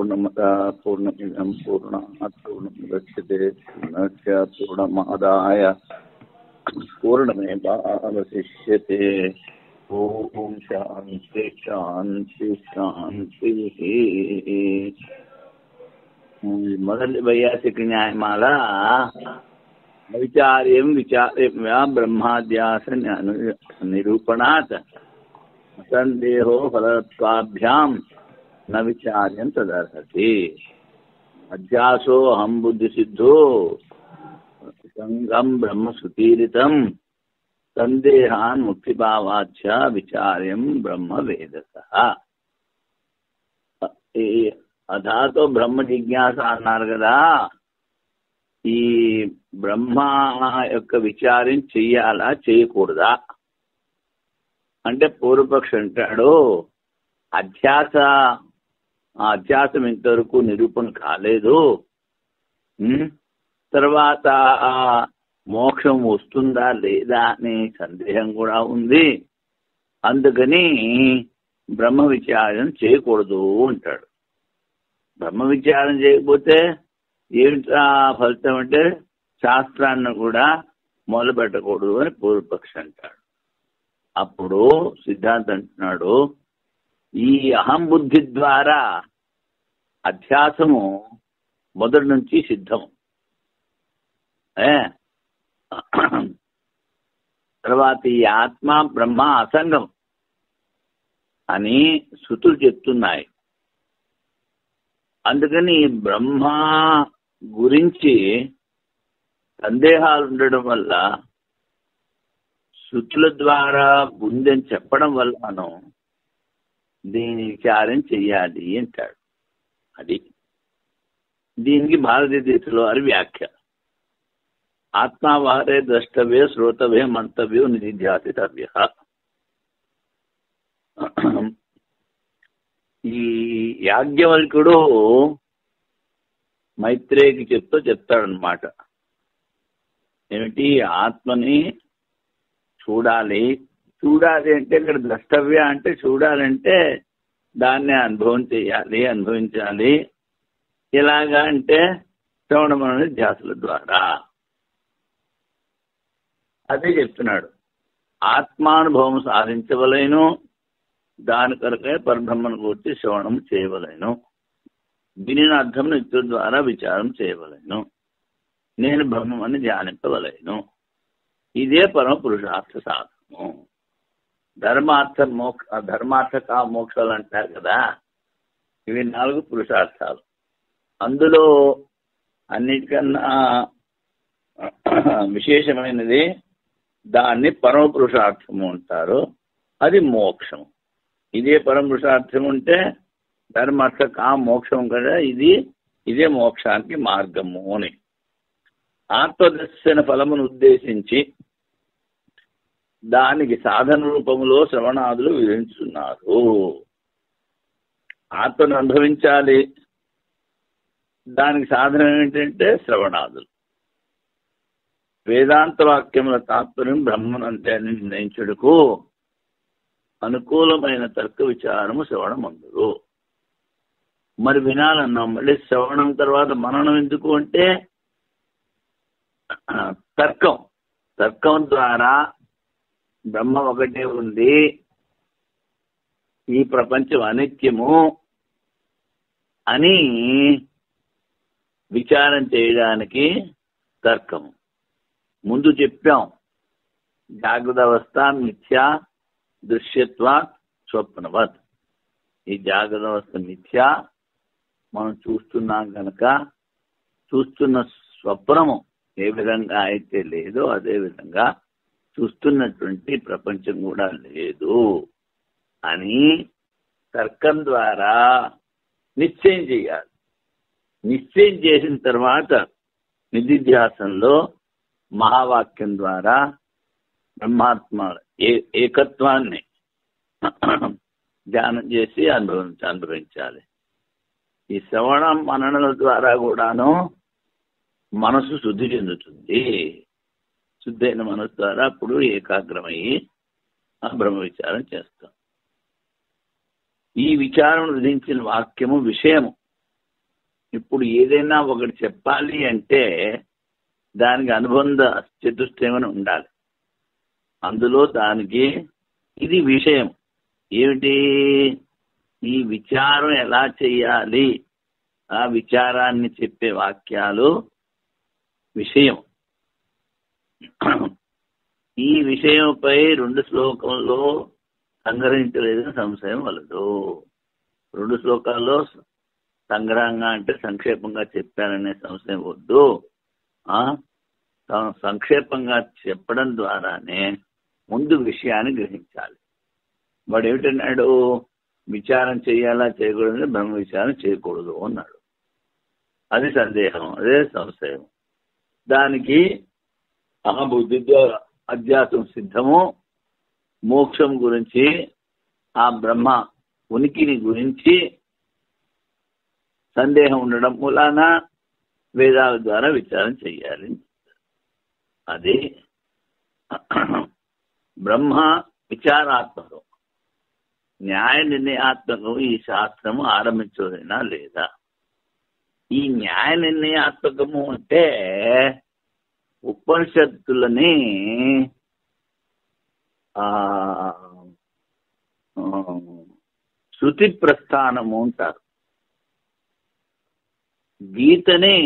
పూర్ణమిదం పూర్ణాత్ పూర్ణముదచ్యతే పూర్ణస్య పూర్ణమాదాయ పూర్ణమేవావశిష్యతే. ఓం శాంతి శాంతి శాంతి. మొదటి వైయాసిక న్యాయమాల విచార్యం విచార్య బ్రహ్మాద్యాస నిరూపణాత్ సందేహో ఫలత్వాభ్యాం న విచార్యం తదర్హతి. అధ్యాసో అహం బుద్ధి సిద్ధో సంగం బ్రహ్మసుతీరితం సందేహాన్ ముక్తిభావాచ్చ విచార్యం బ్రహ్మ వేదసః. అథాతో బ్రహ్మ జిజ్ఞాస అన్నారు కదా. ఈ బ్రహ్మ యొక్క విచారం చెయ్యాలా చేయకూడదా అంటే పూర్వపక్షి అంటాడు అధ్యాసం ఇంతవరకు నిరూపణ కాలేదు, తర్వాత మోక్షం వస్తుందా లేదా అనే సందేహం కూడా ఉంది, అందుకని బ్రహ్మ విచారం చేయకూడదు అంటాడు. బ్రహ్మ విచారం చేయకపోతే ఏమిటా ఫలితం అంటే శాస్త్రాన్ని కూడా మొదలు పెట్టకూడదు అని పూర్వపక్షి అంటాడు. అప్పుడు సిద్ధాంతం అంటున్నాడు ఈ అహం బుద్ధి ద్వారా అధ్యాసము మొదటి నుంచి సిద్ధం. తర్వాత ఈ ఆత్మ బ్రహ్మ అసంగం అని శృతులు చెప్తున్నాయి. అందుకని బ్రహ్మ గురించి సందేహాలు ఉండడం వల్ల శృతుల ద్వారా ముందని చెప్పడం వల్ల మనం దీని విచారం చెయ్యాలి అంటాడు. అది దీనికి భారతదేశంలో వారి వ్యాఖ్య. ఆత్మావారే ద్రష్టవ్య శ్రోతవ్య మంతవ్యో నిధిధ్యాసితవ్య. ఈ యాజ్ఞవల్కుడు మైత్రేయికి చెప్తాడనమాట. ఏమిటి ఆత్మని చూడాలి అంటే ఇక్కడ ద్రష్టవ్య అంటే చూడాలంటే దాన్ని అనుభవించాలి. ఎలాగా అంటే శ్రవణ మనన ధ్యాసల ద్వారా. అదే చెప్తున్నాడు. ఆత్మానుభవం సాధించవలేను, దాని కొరకే పరబ్రహ్మను గురించి శ్రవణం చేయవలేను, దీనిని అర్థం నిత్యుల ద్వారా విచారం చేయవలేను, నేను బ్రహ్మమని ధ్యానింపవలేను. ఇదే పరమ పురుషార్థ సాధనము. ధర్మార్థ మోక్షాలు అంటారు కదా, ఇవి 4 పురుషార్థాలు. అందులో అన్నిటికన్నా విశేషమైనది దాన్ని పరమ పురుషార్థము అంటారు. అది మోక్షము. ఇదే పరమ పురుషార్థం ఉంటే ధర్మార్థ మోక్షం కదా, ఇదే మోక్షానికి మార్గము అని ఆత్మదర్శన ఫలమును ఉద్దేశించి దానికి సాధన రూపంలో శ్రవణాదులు విధించున్నారు. ఆత్మను అనుభవించాలి, దానికి సాధన ఏంటంటే శ్రవణాదులు. వేదాంత వాక్యముల తాత్పర్యం బ్రహ్మనంతే అని నిర్ణయించుటకు అనుకూలమైన తర్క విచారము శ్రవణం అందరు. మరి వినాలన్నాం, మళ్ళీ శ్రవణం తర్వాత మననం ఎందుకు అంటే తర్కం ద్వారా బ్రహ్మ ఒకటే ఉంది, ఈ ప్రపంచం అనిత్యము అని విచారం చేయడానికి తర్కము. ముందు చెప్పాం జాగ్రత్త అవస్థ మిథ్యా దృశ్యత్వా స్వప్నవత్. ఈ జాగ్రత్త అవస్థ మిథ్యా, మనం చూస్తున్నాం కనుక చూస్తున్న స్వప్నము ఏ విధంగా అయితే లేదో అదే విధంగా చూస్తున్నటువంటి ప్రపంచం కూడా లేదు అని తర్కం ద్వారా నిశ్చయం చేయాలి. నిశ్చయం చేసిన తర్వాత నిధిధ్యాసంలో మహావాక్యం ద్వారా బ్రహ్మాత్మ ఏకత్వాన్ని ధ్యానం చేసి అనుభవించాలి. ఈ శ్రవణ మననల ద్వారా కూడాను మనసు శుద్ధి చెందుతుంది. శుద్ధైన మనసు ద్వారా అప్పుడు ఏకాగ్రమయ్యి ఆ బ్రహ్మ విచారం చేస్తాం. ఈ విచారం విధించిన వాక్యము విషయము ఇప్పుడు ఏదైనా ఒకటి చెప్పాలి అంటే దానికి అనుబంధ చతుష్టయం ఉండాలి. అందులో దానికి ఇది విషయం ఏమిటి, ఈ విచారం ఎలా చేయాలి, ఆ విచారాన్ని చెప్పే వాక్యాలు విషయం. ఈ విషయంపై 2 శ్లోకంలో సంగ్రహించలేదని సంశయం వలదు. 2 శ్లోకాల్లో సంగ్రహంగా అంటే సంక్షేపంగా చెప్పాననే సంశయం వద్దు. సంక్షేపంగా చెప్పడం ద్వారానే ముందు విషయాన్ని గ్రహించాలి. వాడు ఏమిటన్నాడు, విచారం చేయాలా చేయకూడదు, బ్రహ్మ విచారం చేయకూడదు అన్నాడు. అది సందేహం, అదే సంశయం. దానికి బుద్ధి ద్వారా అధ్యాసం సిద్ధము, మోక్షం గురించి, ఆ బ్రహ్మ ఉనికిని గురించి సందేహం ఉండడం మూలాన వేదాల ద్వారా విచారం చెయ్యాలి. అది బ్రహ్మ విచారాత్మకం, న్యాయ నిర్ణయాత్మకం. ఈ శాస్త్రము ఆరంభించదైనా లేదా? ఈ న్యాయ నిర్ణయాత్మకము అంటే ఉపనిషత్తులని శృతి ప్రస్థానము అంటారు, గీతని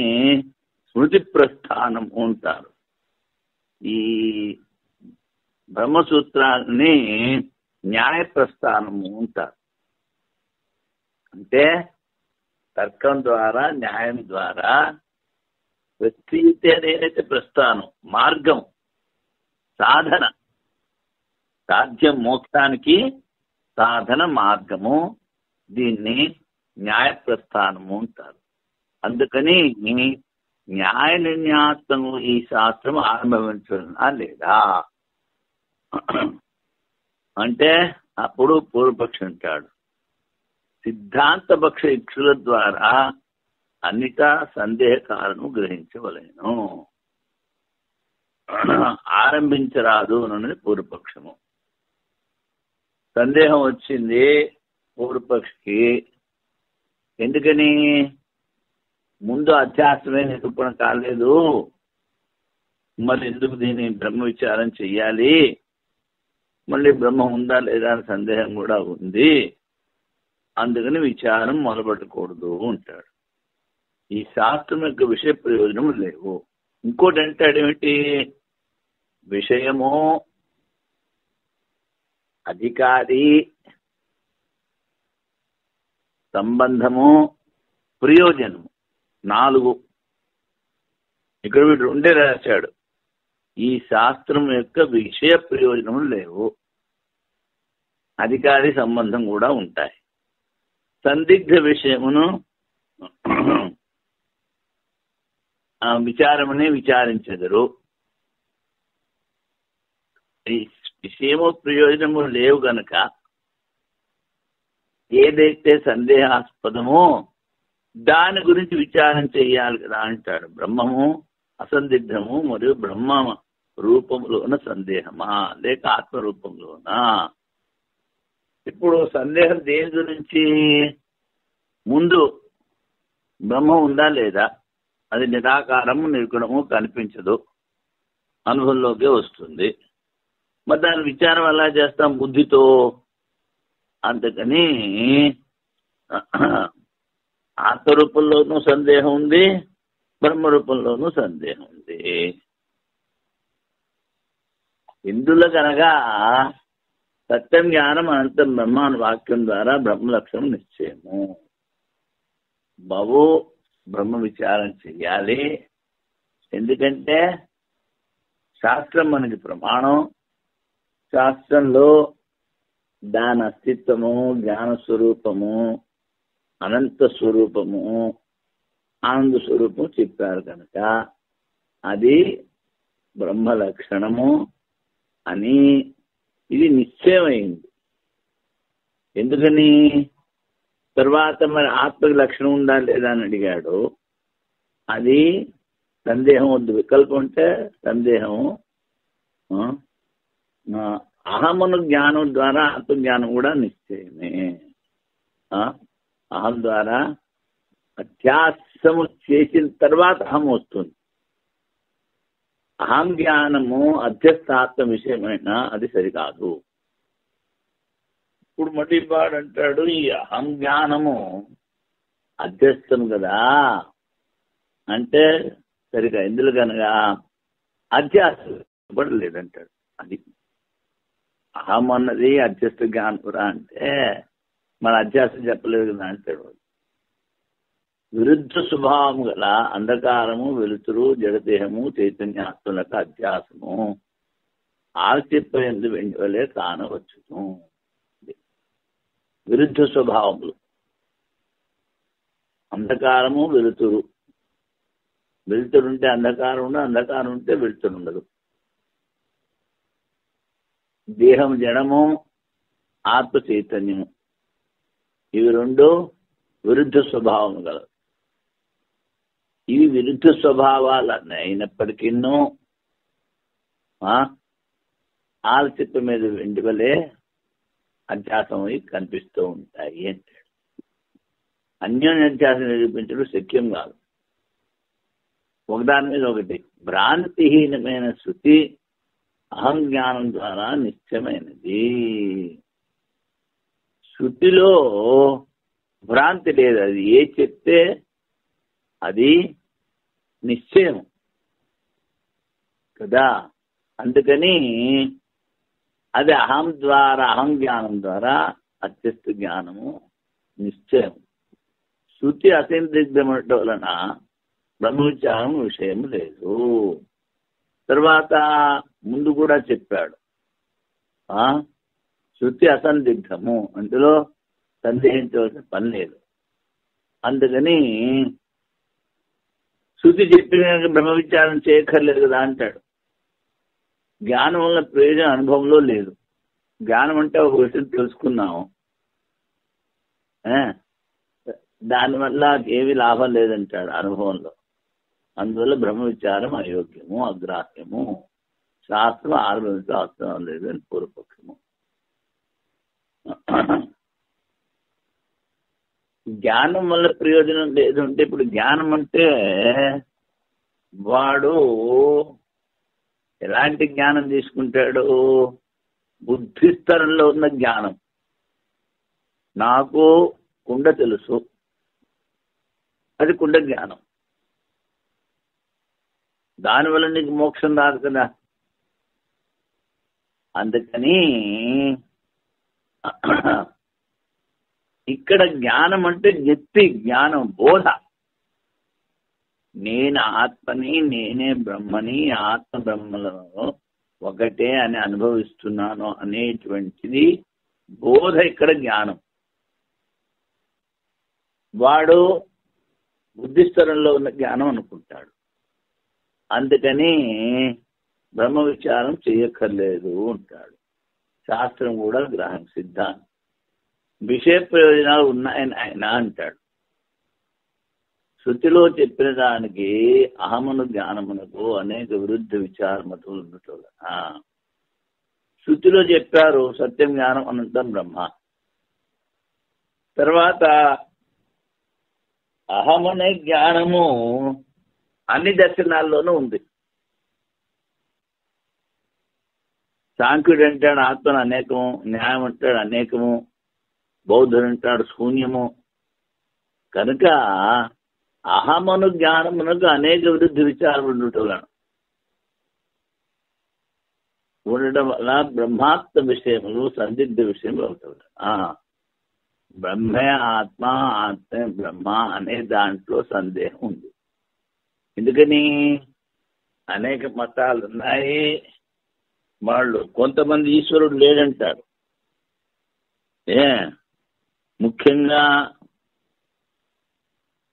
స్మృతి ప్రస్థానము అంటారు, ఈ బ్రహ్మసూత్రాన్ని న్యాయ ప్రస్థానము అంటారు. అంటే తర్కం ద్వారా, న్యాయం ద్వారా వ్యక్తి ఏదైతే ప్రస్థానం, మార్గం, సాధన, సాధ్యం మోక్షానికి సాధన మార్గము, దీన్ని న్యాయ ప్రస్థానము అంటారు. అందుకని న్యాయ నిర్ణయాత్మకము ఈ శాస్త్రం ఆరంభించడా లేదా అంటే అప్పుడు పూర్వపక్షి అంటాడు, సిద్ధాంత పక్ష ఇక్షుల ద్వారా అన్నిటా సందేహకాలను గ్రహించవలేను, ఆరంభించరాదు అన్నది పూర్వపక్షము. సందేహం వచ్చింది పూర్వపక్షికి. ఎందుకని? ముందు అధ్యాసమే నిరూపణ కాలేదు, మరి ఎందుకు దీన్ని బ్రహ్మ విచారం చెయ్యాలి, మళ్ళీ బ్రహ్మ ఉందా లేదా అని సందేహం కూడా ఉంది, అందుకని విచారం మొదలుపెట్టకూడదు అంటాడు. ఈ శాస్త్రం యొక్క విషయ ప్రయోజనం లేవు. ఇంకోటి అంటాడేమిటి, విషయము, అధికారి, సంబంధము, ప్రయోజనము, 4. ఇక్కడ వీడు 2 రాశాడు. ఈ శాస్త్రం యొక్క విషయ ప్రయోజనం లేవు, అధికారి సంబంధం కూడా ఉంటాయి. సందిగ్ధ విషయమును విచారమనే విచారించెదరు. ఈ విషయము ప్రయోజనము లేవు గనక ఏదైతే సందేహాస్పదమో దాని గురించి విచారం చేయాలి కదా అంటాడు. బ్రహ్మము అసందిగ్ధము మరియు బ్రహ్మ రూపంలోన సందేహమా లేక ఆత్మరూపంలోనా? ఇప్పుడు సందేహం దేని గురించి? ముందు బ్రహ్మ ఉందా లేదా, అది నిరాకారము, నిర్గుణము, కనిపించదు, అనుభవంలోకే వస్తుంది. మరి దాని విచారం ఎలా చేస్తాం? బుద్ధితో. అందుకని ఆత్మరూపంలోనూ సందేహం ఉంది, బ్రహ్మరూపంలోనూ సందేహం ఉంది. ఇందులో కనుక సత్యం, జ్ఞానం, అనంతం బ్రహ్మ అనే వాక్యం ద్వారా బ్రహ్మ లక్షణం నిశ్చయము. బ్రహ్మ విచారం చెయ్యాలి. ఎందుకంటే శాస్త్రం మనకి ప్రమాణం. శాస్త్రంలో దాని అస్తిత్వము, జ్ఞాన స్వరూపము, అనంత స్వరూపము, ఆనంద స్వరూపము చెప్పారు కనుక అది బ్రహ్మ లక్షణము అని ఇది నిశ్చయమైంది. ఎందుకని? తర్వాత మరి ఆత్మకి లక్షణం ఉందా లేదా అని అడిగాడు. అది సందేహం వద్దు, వికల్పం అంటే సందేహం. అహమును జ్ఞానం ద్వారా ఆత్మజ్ఞానం కూడా నిశ్చయమే. అహం ద్వారా అధ్యాసము చేసిన తర్వాత అహం వస్తుంది. అహం జ్ఞానము అధ్యస్థాత్మ విషయమైన అది సరికాదు. ఇప్పుడు మళ్ళీ వాడంటాడు ఈ అహం జ్ఞానము అధ్యస్థం కదా అంటే సరిగా ఎందులో కనుక అధ్యాస పడలేదంటాడు. అది అహం అన్నది అధ్యస్థ జ్ఞానపురా అంటే మన అధ్యాసం చెప్పలేదు కదా అంటాడు. విరుద్ధ స్వభావం గల అంధకారము, వెలుతురు, జడదేహము, చైతన్యాత్మలకు అధ్యాసము ఆల్చిప్పయందు వెండి వలె కానవచ్చును. విరుద్ధ స్వభావములు అంధకారము, వెలుతురు. వెలుతురుంటే అంధకారం ఉండదు, అంధకారం ఉంటే వెలుతురు ఉండదు. దేహం జడము, ఆత్మ చైతన్యము, ఇవి రెండు విరుద్ధ స్వభావము గలవు. ఇవి విరుద్ధ స్వభావాలు అయినప్పటికీ ఆల్చిప్ప మీద వెండి వలె అధ్యాసం కనిపిస్తూ ఉంటాయి అంటాడు. అన్యోన్య అధ్యాసం నిరూపించడం శక్యం కాదు. ఒకదాని మీద ఒకటి. భ్రాంతిహీనమైన శృతి అహం జ్ఞానం ద్వారా నిశ్చయమైనది. శృతిలో భ్రాంతి లేదు. అది ఏ చెప్తే అది నిశ్చయం కదా. అందుకని అది అహం ద్వారా, అహం జ్ఞానం ద్వారా అత్యస్త జ్ఞానము నిశ్చయం. శృతి అసందిగ్ధమటం వలన బ్రహ్మ విచారం విషయం లేదు. తర్వాత ముందు కూడా చెప్పాడు శృతి అసందిగ్ధము, అందులో సందేహించవలసిన పని లేదు. అందుకని శృతి చెప్పిన బ్రహ్మ విచారం చేయక్కర్లేదు కదా అంటాడు. జ్ఞానం వల్ల ప్రయోజనం అనుభవంలో లేదు. జ్ఞానం అంటే ఒక విషయం తెలుసుకున్నాము, దానివల్ల ఏమి లాభం లేదంటాడు అనుభవంలో. అందువల్ల బ్రహ్మ విచారం అయోగ్యము, అగ్రాహ్యము, శాస్త్రం ఆరంభించే అవసరం లేదు అని పూర్వపక్షము. జ్ఞానం వల్ల ప్రయోజనం లేదు అంటే, ఇప్పుడు జ్ఞానం అంటే వాడు ఎలాంటి జ్ఞానం తీసుకుంటాడు? బుద్ధిస్తరంలో ఉన్న జ్ఞానం. నాకు కుండ తెలుసు, అది కుండ జ్ఞానం. దానివల్ల నీకు మోక్షం రాదు కదా. అందుకని ఇక్కడ జ్ఞానం అంటే వ్యక్తి జ్ఞానం, బోధ. నేను ఆత్మని, నేనే బ్రహ్మని, ఆత్మ బ్రహ్మలను ఒకటే అని అనుభవిస్తున్నాను అనేటువంటిది బోధ. ఇక్కడ జ్ఞానం. వాడు బుద్ధిస్తరంలో ఉన్న జ్ఞానం అనుకుంటాడు. అందుకని బ్రహ్మ విచారం చేయక్కర్లేదు అంటాడు. శాస్త్రం కూడా గ్రహం సిద్ధాంతం. విషయ ప్రయోజనాలు ఉన్నాయని ఆయన అంటాడు. శృతిలో చెప్పిన దానికి అహమును జ్ఞానమునకు అనేక విరుద్ధ విచారమతులు ఉండటం. శృతిలో చెప్పారు సత్యం, జ్ఞానం, అనంతం బ్రహ్మ. తర్వాత అహమనే జ్ఞానము అన్ని దర్శనాల్లోనూ ఉంది. సాంఖ్యుడు అంటాడు ఆత్మను అనేకము, న్యాయం అంటాడు అనేకము, బౌద్ధుడు అంటాడు శూన్యము. కనుక అహమను జ్ఞానమునకు అనేక విరుద్ధ విచారం ఉండటం వల్ల బ్రహ్మాత్మ విషయములు సందిగ్ధ విషయములు అవుతాయి. బ్రహ్మే ఆత్మ, ఆత్మే బ్రహ్మ అనే దాంట్లో సందేహం ఉంది. ఎందుకని అనేక మతాలు ఉన్నాయి. వాళ్ళు కొంతమంది ఈశ్వరుడు లేడంటారు. ముఖ్యంగా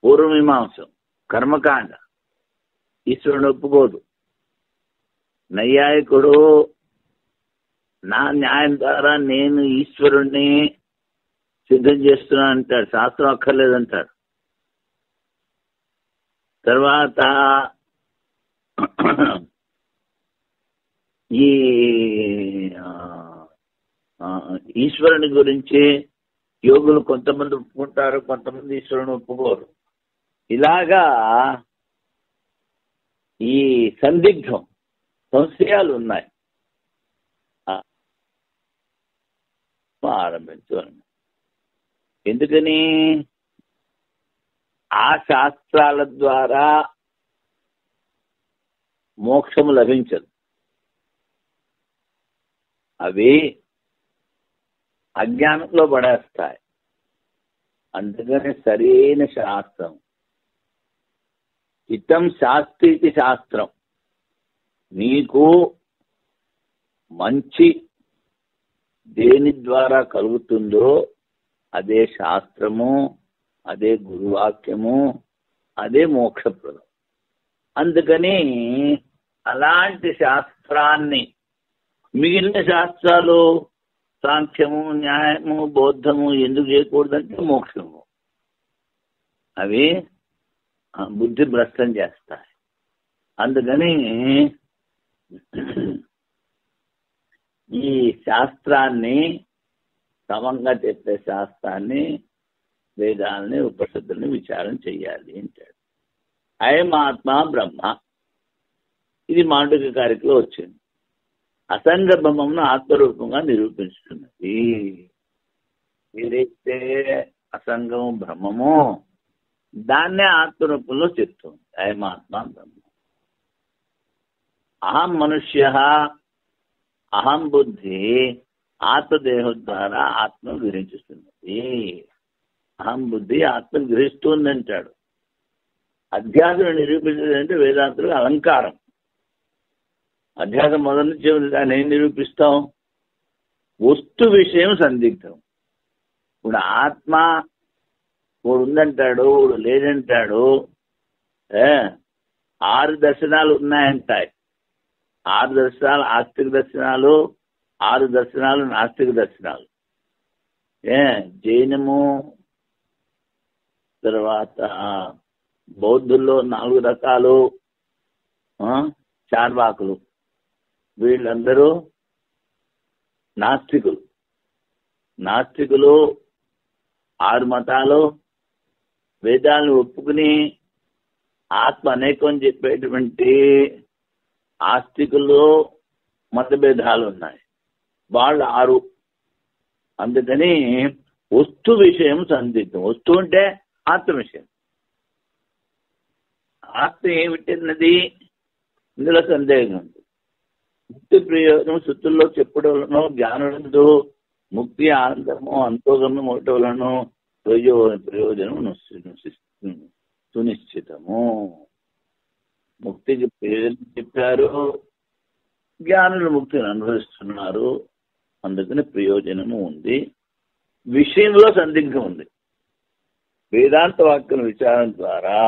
పూర్వమీమాంసం, కర్మకాండ ఈశ్వరుని ఒప్పుకోదు. నైయాయికుడు నా న్యాయం ద్వారా నేను ఈశ్వరుణ్ణి సిద్ధం చేస్తున్నా అంటాడు. శాస్త్రం అక్కర్లేదంటాడు. తర్వాత ఈ ఈశ్వరుని గురించి యోగులు కొంతమంది ఒప్పుకుంటారు, కొంతమంది ఈశ్వరుని ఒప్పుకోరు. ఇలాగా ఈ సందిగ్ధం సంశయాలు ఉన్నాయి. ఆరంభించాలి. ఎందుకని? ఆ శాస్త్రాల ద్వారా మోక్షము లభించదు. అవి అజ్ఞానంలో పడేస్తాయి. అందుకని సరైన శాస్త్రం, చిత్తం శాస్త్రీతి శాస్త్రం, నీకు మంచి దేని ద్వారా కలుగుతుందో అదే శాస్త్రము, అదే గురువాక్యము, అదే మోక్షప్రదం. అందుకని అలాంటి శాస్త్రాన్ని మిగిలిన శాస్త్రాలు సాంఖ్యము, న్యాయము, బౌద్ధము ఎందుకు చేయకూడదంటే మోక్షము. అవి బుద్ధి భ్రష్టం చేస్తాయి. అందుకని ఈ శాస్త్రాన్ని, సమంగా చెప్పే శాస్త్రాన్ని, వేదాలని, ఉపనిషత్తుల్ని విచారం చెయ్యాలి అంటాడు. అయమాత్మ బ్రహ్మ, ఇది మాండూక్యకారికలో వచ్చింది. అసంగ బ్రహ్మమును ఆత్మరూపంగా నిరూపించుతున్నది. ఏదైతే అసంగము బ్రహ్మమో దాన్నే ఆత్మరూపంలో చెప్తుంది. అయమాత్మ బ్రహ్మ. అహం మనుష్య, అహం బుద్ధి ఆత్మదేహం ద్వారా ఆత్మ గ్రహించుతున్నది. అహం బుద్ధి ఆత్మ గ్రహిస్తుంది అంటాడు. అధ్యాసం నిరూపించదంటే వేదాంతులకు అలంకారం. అధ్యాసం మొదటి నుంచి దాన్ని ఏం నిరూపిస్తాం? వస్తు విషయం సందిగ్ధం. ఇప్పుడు ఆత్మ వాడు ఉందంటాడు, వాడు లేదంటాడు. 6 దర్శనాలు ఉన్నాయంటాయి. 6 దర్శనాలు ఆస్తిక దర్శనాలు, 6 దర్శనాలు నాస్తిక దర్శనాలు. జైనము, తర్వాత బౌద్ధుల్లో 4 రకాలు, చార్వాకులు, వీళ్ళందరూ నాస్తికులు. నాస్తికులు 6 మతాలు వేదాలను ఒప్పుకుని ఆత్మ అనేకం చెప్పేటువంటి ఆస్తికుల్లో మతభేదాలు ఉన్నాయి. వాళ్ళు 6. అందుకని వస్తు విషయం సందిగ్ధం. వస్తువు అంటే ఆత్మ విషయం. ఆత్మ ఏమిటిన్నది ఇందులో సందేహం ఉంది. ముక్తి ప్రయోజనం శృతుల్లో చెప్పడంలో జ్ఞానులందు ముక్తి, ఆనందము, అంతోగమనం ఒకటోలను ప్రయోజనం సునిశ్చితము. ముక్తికి ప్రయోజనం చెప్పారు, జ్ఞానులు ముక్తిని అనుభవిస్తున్నారు. అందుకని ప్రయోజనము ఉంది. విషయంలో సందిగ్ధం ఉంది. వేదాంత వాక్యం విచారం ద్వారా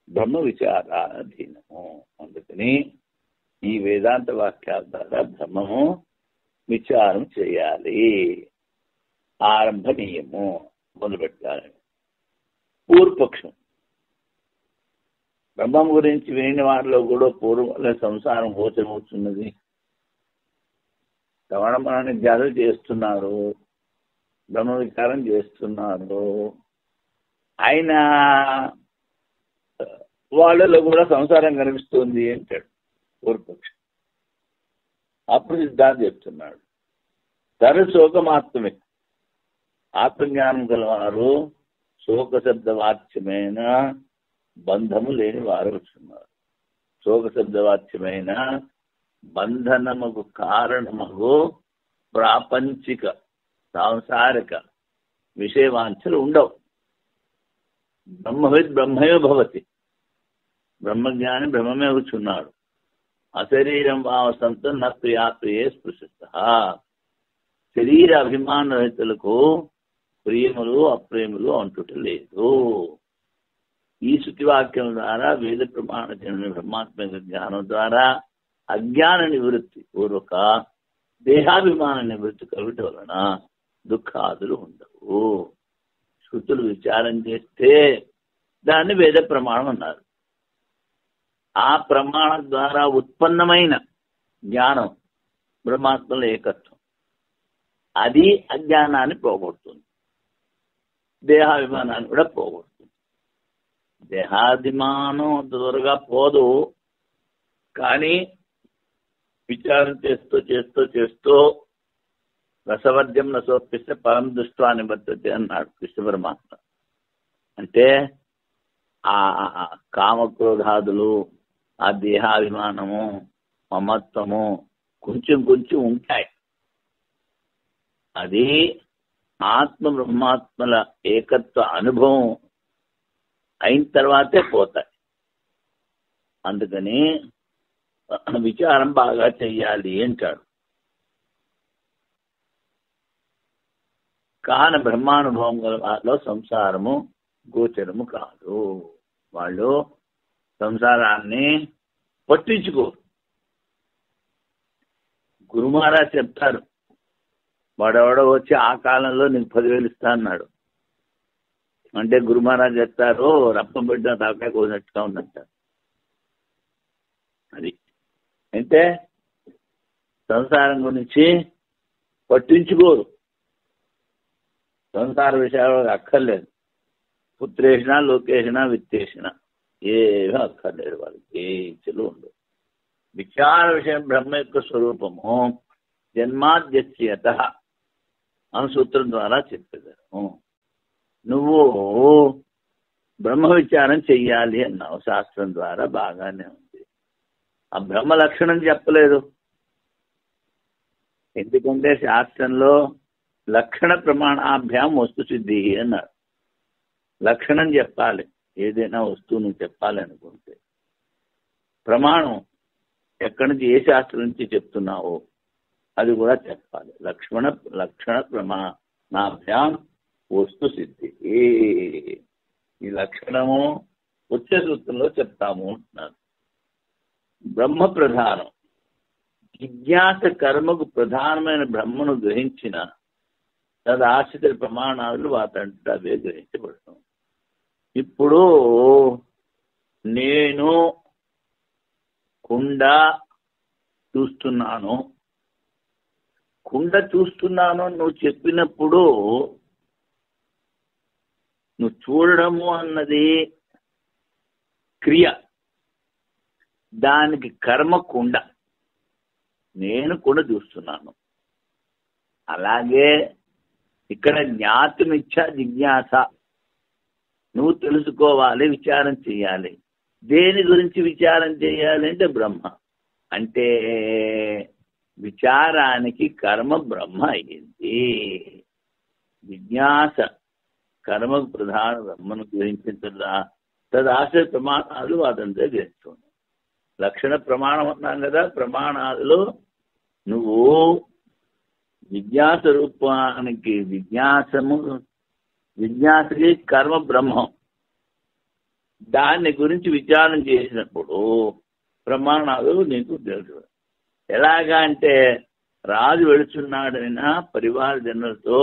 బ్రహ్మ విచారాధీనము. అందుకని ఈ వేదాంత వాక్యాల ద్వారా బ్రహ్మము విచారం చేయాలి. ఆరంభనీయము, మొదలుపెట్టాలి. పూర్వపక్షం బ్రహ్మం గురించి విని వారిలో కూడా పూర్వం సంసారం గోచరమవుతున్నది. శ్రవణమనని ధ్యానం చేస్తున్నారు, బ్రహ్మ విచారం చేస్తున్నారు. ఆయన వాళ్ళలో కూడా సంసారం కనిపిస్తుంది అంటాడు పూర్వపక్షం. అప్పుడు సిద్ధాంతం చెప్తున్నాడు, శోకమాత్మే, ఆత్మజ్ఞానం గలవారు శోక శబ్ద వాచ్యమైన బంధము లేని వారు వచ్చున్నారు. శోక శబ్ద వాచ్యమైన బంధనముకు కారణముకు ప్రాపంచిక సాంసారిక విషయవాంఛలు ఉండవు. బ్రహ్మవిద్ బ్రహ్మయో భవతి, బ్రహ్మజ్ఞాని బ్రహ్మమే వచ్చున్నాడు. అశరీరం భావసంతో న ప్రియా ప్రియే స్పృశిత. శరీర అభిమాన రహితులకు ప్రియములు అప్రేములు అంటుట లేదు. ఈ శృతివాక్యం ద్వారా, వేద ప్రమాణ బ్రహ్మాత్మక జ్ఞానం ద్వారా అజ్ఞాన నివృత్తి పూర్వక దేహాభిమాన నివృత్తి కలుగుట వలన దుఃఖాదులు ఉండవు. శృతులు విచారం చేస్తే దాన్ని వేద ప్రమాణం అన్నారు. ఆ ప్రమాణం ద్వారా ఉత్పన్నమైన జ్ఞానం బ్రహ్మాత్మల ఏకత్వం, అది అజ్ఞానాన్ని పోగొడుతుంది, దేహాభిమానాన్ని కూడా పోగొడుతుంది. దేహాభిమానం అంత త్వరగా పోదు, కానీ విచారం చేస్తూ చేస్తూ చేస్తూ రసవర్జ్యం రసోపిస్తే పరం దృష్ట్వా నిబద్ధతే అన్నాడు కృష్ణ పరమాత్మ. అంటే ఆ కామక్రోధాదులు, ఆ దేహాభిమానము, మమత్వము కొంచెం కొంచెం ఉంటాయి. అది ఆత్మ బ్రహ్మాత్మల ఏకత్వ అనుభవం అయిన తర్వాతే పోతాయి. అందుకని విచారం బాగా చెయ్యాలి అంటాడు. కాన బ్రహ్మానుభవం గల వాళ్ళలో సంసారము గోచరము కాదు. వాళ్ళు సంసారాన్ని పట్టించుకోరు. గురు మహారాజ్ చెప్తారు, వాడెవడో వచ్చి ఆ కాలంలో నీకు 10,000 ఇస్తా అన్నాడు అంటే గురు మహారాజ్ చెప్తారు రప్పం పెట్టిన తలకాయ కోసినట్టుగా ఉందంటారు. అది అంటే సంసారం గురించి పట్టించుకోరు, సంసార విషయాలు అక్కర్లేదు. పుత్రేషణ లోకేషణ విత్తేషణ ఏమీ అక్కర్లేదు వాళ్ళకి, ఏ ఇచ్చలు ఉండవు. విచార విషయం బ్రహ్మ యొక్క స్వరూపము జన్మాద్యత అని సూత్రం ద్వారా చెప్పేదాను. నువ్వు బ్రహ్మ విచారం చెయ్యాలి అన్నావు శాస్త్రం ద్వారా, బాగానే ఉంది. ఆ బ్రహ్మ లక్షణం చెప్పలేదు, ఎందుకంటే శాస్త్రంలో లక్షణ ప్రమాణాభ్యాం వస్తు సిద్ధి అన్నాడు. లక్షణం చెప్పాలి, ఏదైనా వస్తువును చెప్పాలి అనుకుంటే. ప్రమాణం ఎక్కడి నుంచి, ఏ శాస్త్రం నుంచి చెప్తున్నావో అది కూడా చెప్పాలి. లక్షణ ప్రమాణాభ్యాం వస్తు సిద్ధి. ఈ లక్షణము వచ్చే సూత్రంలో చెప్తాము అంటున్నారు. బ్రహ్మ ప్రధానం, జిజ్ఞాస కర్మకు ప్రధానమైన బ్రహ్మను గ్రహించిన తదాశ్రిత ప్రమాణాలు వాటంటే అవే గ్రహించబడతాం. ఇప్పుడు నేను కుండ చూస్తున్నాను, కుండ చూస్తున్నాను నువ్వు చెప్పినప్పుడు నువ్వు చూడడము అన్నది క్రియ, దానికి కర్మ కుండ. నేను కుండ చూస్తున్నాను. అలాగే ఇక్కడ జ్ఞాతమిచ్చ జిజ్ఞాస, నువ్వు తెలుసుకోవాలి, విచారం చేయాలి. దేని గురించి విచారం చేయాలి అంటే బ్రహ్మ. అంటే విచారానికి కర్మ బ్రహ్మ అయ్యింది. జిజ్ఞాస కర్మకు ప్రధాన బ్రహ్మను గ్రహించిందా తదాశ్రయ ప్రమాణాలు అదంతా గ్రహిస్తున్నాయి. లక్షణ ప్రమాణం అన్నాం కదా, ప్రమాణాలు నువ్వు జిజ్ఞాస రూపానికి జిజ్ఞాసకి కర్మ బ్రహ్మం, దాన్ని గురించి విచారం చేసినప్పుడు ప్రమాణాలు నీకు తెలుసు. ఎలాగా అంటే రాజు వెళుచున్నాడైనా పరివార జనులతో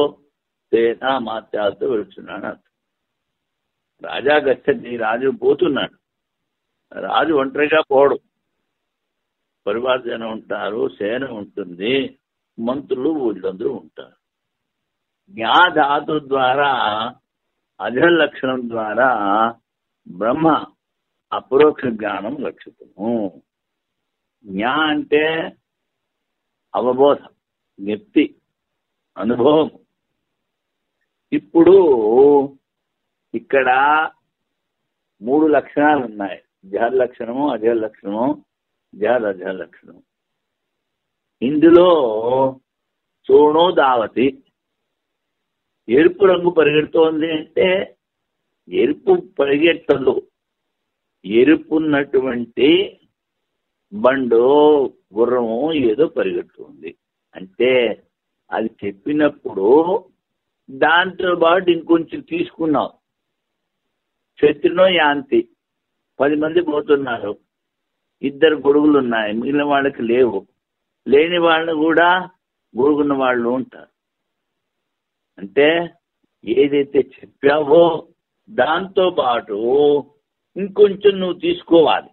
సేనా మాత్యాలతో వెళుచున్నాడు. రాజా గచ్చతి, రాజు పోతున్నాడు. రాజు ఒంటరిగా పోడు, పరివార జనం ఉంటారు, సేన ఉంటుంది, మంత్రులు వీళ్ళందరూ ఉంటారు. జ్ఞాధాతు ద్వారా అధిక లక్షణం ద్వారా బ్రహ్మ అపరోక్ష జ్ఞానం లక్షితము. జ్ఞా అంటే అవబోధం, జ్ఞప్తి, అనుభవం. ఇప్పుడు ఇక్కడ 3 లక్షణాలు ఉన్నాయి, జహ లక్షణము, అజహ లక్షణము, జహ లక్షణము. ఇందులో చూడో దావతి, ఎరుపు రంగు పరిగెడుతోంది అంటే ఎరుపు పరిగెట్టదు, ఎరుపున్నటువంటి బండో గుర్రము ఏదో పరిగెడుతుంది. అంటే అది చెప్పినప్పుడు దాంతో పాటు ఇంకొంచెం తీసుకున్నావు. శత్రునో యాంతి, 10 మంది పోతున్నారు, 2 గొడుగులు ఉన్నాయి, మిగిలిన వాళ్ళకి లేవు. లేని వాళ్ళు కూడా గొడుగున్న వాళ్ళు ఉంటారు. అంటే ఏదైతే చెప్పావో దాంతో పాటు ఇంకొంచెం నువ్వు తీసుకోవాలి,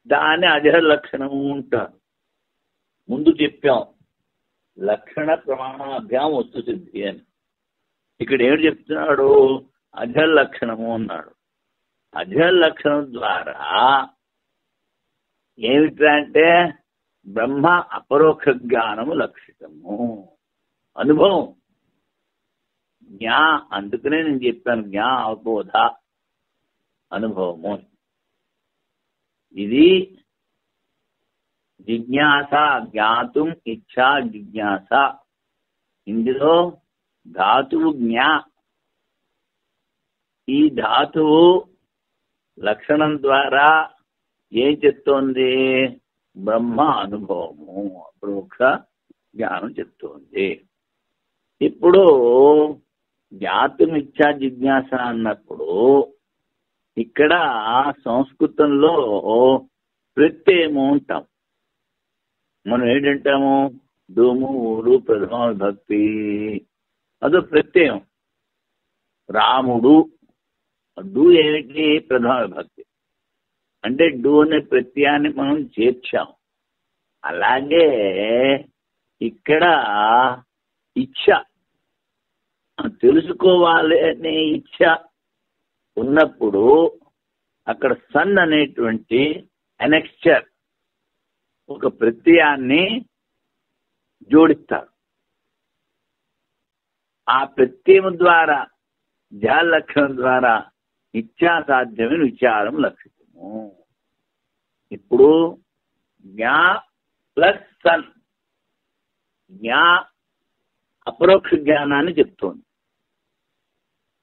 దాన్ని అజహ లక్షణము ఉంటారు. ముందు చెప్పాం లక్షణ ప్రమాణాభ్యాం వస్తు సిద్ధి అని. ఇక్కడ ఏడు చెప్తున్నాడు, అజహ లక్షణము అన్నాడు. అధ్యయన లక్షణం ద్వారా ఏమిటంటే బ్రహ్మ అపరోక్ష జ్ఞానము లక్షితము, అనుభవం. అందుకనే నేను చెప్పాను జ్ఞా అవబోధ అనుభవము. ఇది జిజ్ఞాస, జ్ఞాతుం ఇచ్ఛా జిజ్ఞాస. ఇందులో ధాతువు జ్ఞా. ఈ ధాతువు లక్షణం ద్వారా ఏం చెప్తోంది? బ్రహ్మ అనుభవము, అపరోక్ష జ్ఞానం చెప్తోంది. ఇప్పుడు జ్ఞాతుమిచ్చా జిజ్ఞాస అన్నప్పుడు ఇక్కడ సంస్కృతంలో ప్రత్యయము ఉంటాం. మనం ఏంటంటాము? డూము, ఊరు, ప్రథమ విభక్తి, అదో ప్రత్యయం. రాముడు, డూ ఏమిటి? ప్రథమ విభక్తి. అంటే డూ అనే ప్రత్యయాన్ని మనం చేర్చాం. అలాగే ఇక్కడ ఇచ్ఛ, తెలుసుకోవాలి అనే ఇచ్ఛ ఉన్నప్పుడు అక్కడ సన్ అనేటువంటి అనెక్స్చర్ ఒక ప్రత్యయాన్ని జోడిస్తారు. ఆ ప్రత్యయం ద్వారా జాల లక్షణం ద్వారా ఇచ్ఛా సాధ్యమైన విచారం లక్షితము. ఇప్పుడు జ్ఞా ప్లస్ సన్, జ్ఞా అపరోక్ష జ్ఞానాన్ని చెప్తోంది.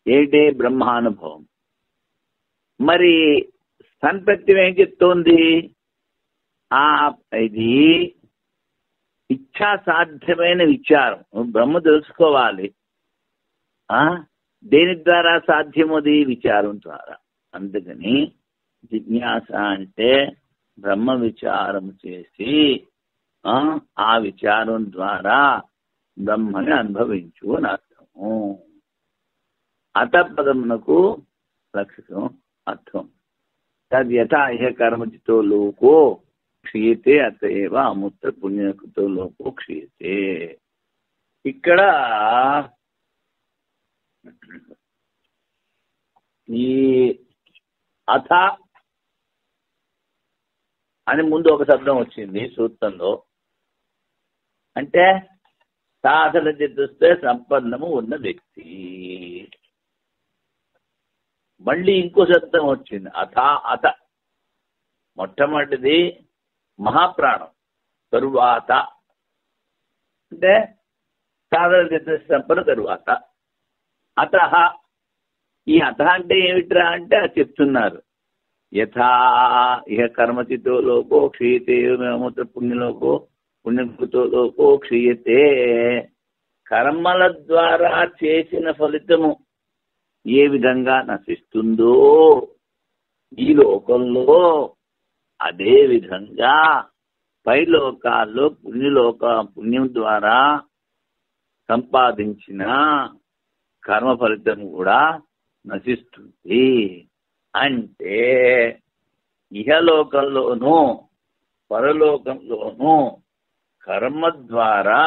ఏంటి? బ్రహ్మానుభవం. మరి సన్ ప్రత్యయం ఏం చెప్తోంది? ఇది ఇచ్ఛా సాధ్యమైన విచారం. బ్రహ్మ తెలుసుకోవాలి. దేని ద్వారా సాధ్యమది? విచారం ద్వారా. అందుకని జిజ్ఞాస అంటే బ్రహ్మ విచారం చేసి ఆ విచారం ద్వారా బ్రహ్మని అనుభవించు అని అర్థము. అతపదమునకు లక్షితం అర్థం. తద్యథా ఇహ కర్మచితో లోకో క్షీయతే అతయేవ అముత్ర పుణ్యకృతో లోకో క్షీయతే. ఇక్కడ ఈ అథ అని ముందు ఒక శబ్దం వచ్చింది సూత్రంలో. అంటే సాధన చతుస్తే సంపన్నము ఉన్న వ్యక్తి. మళ్ళీ ఇంకో శబ్దం వచ్చింది అథ. అథ మొట్టమొదటిది మహాప్రాణం, తరువాత అంటే సాధన చతుస్తే సంపన్న తరువాత. అత. ఈ అత అంటే ఏమిట్రా అంటే అది చెప్తున్నారు. యథా ఇహ కర్మచితో లోకో క్షీయతే మూత్ర పుణ్యలోకో పుణ్యకృతో లోకో క్షీయతే. కర్మల ద్వారా చేసిన ఫలితము ఏ విధంగా నశిస్తుందో ఈ లోకంలో, అదే విధంగా పై లోకాల్లో పుణ్యం ద్వారా సంపాదించిన కర్మ ఫలితం కూడా నశిస్తుంది. అంటే ఇహలోకంలోనూ పరలోకంలోనూ కర్మ ద్వారా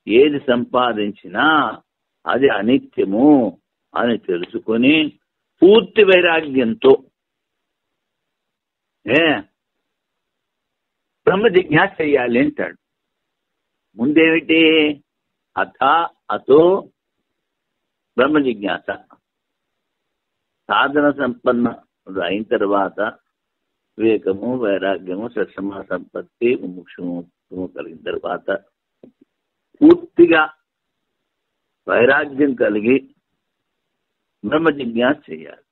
ఏది సంపాదించినా అది అనిత్యము అని తెలుసుకొని పూర్తి వైరాగ్యంతో బ్రహ్మ జిజ్ఞాస చెయ్యాలి అంటాడు. ముందేమిటి? అథ అతో బ్రహ్మ జిజ్ఞాస. సాధన సంపన్న అయిన తర్వాత వివేకము, వైరాగ్యము, సత్సమా సంపత్తి, ముముక్షము కలిగిన తర్వాత పూర్తిగా వైరాగ్యం కలిగి బ్రహ్మ జిజ్ఞాస చేయాలి.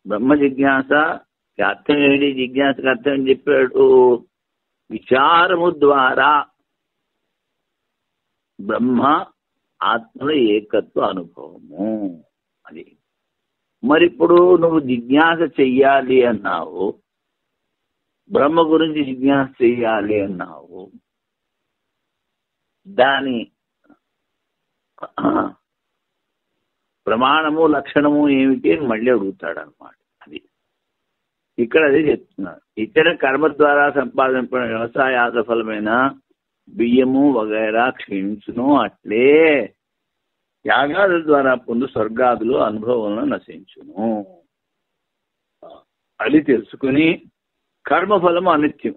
బ్రహ్మ జిజ్ఞాస అర్థం ఏంటి? జిజ్ఞాసకు అర్థం చెప్పాడు. విచారము ద్వారా బ్రహ్మ ఆత్మల ఏకత్వ అనుభవము. అది మరి ఇప్పుడు నువ్వు జిజ్ఞాస చెయ్యాలి అన్నావు, బ్రహ్మ గురించి జిజ్ఞాస చెయ్యాలి అన్నావు. దాని ప్రమాణము లక్షణము ఏమిటి అని మళ్ళీ అడుగుతాడు అనమాట. అది ఇక్కడ అదే చెప్తున్నారు. ఇతర కర్మ ద్వారా సంపాదించిన వ్యవసాయాద ఫలమైన బియ్యము వగైరా క్షీణించును, అట్లే యాగాదుల ద్వారా పొందు స్వర్గాదులు అనుభవంలో నశించును. అది తెలుసుకుని కర్మఫలము అనిత్యం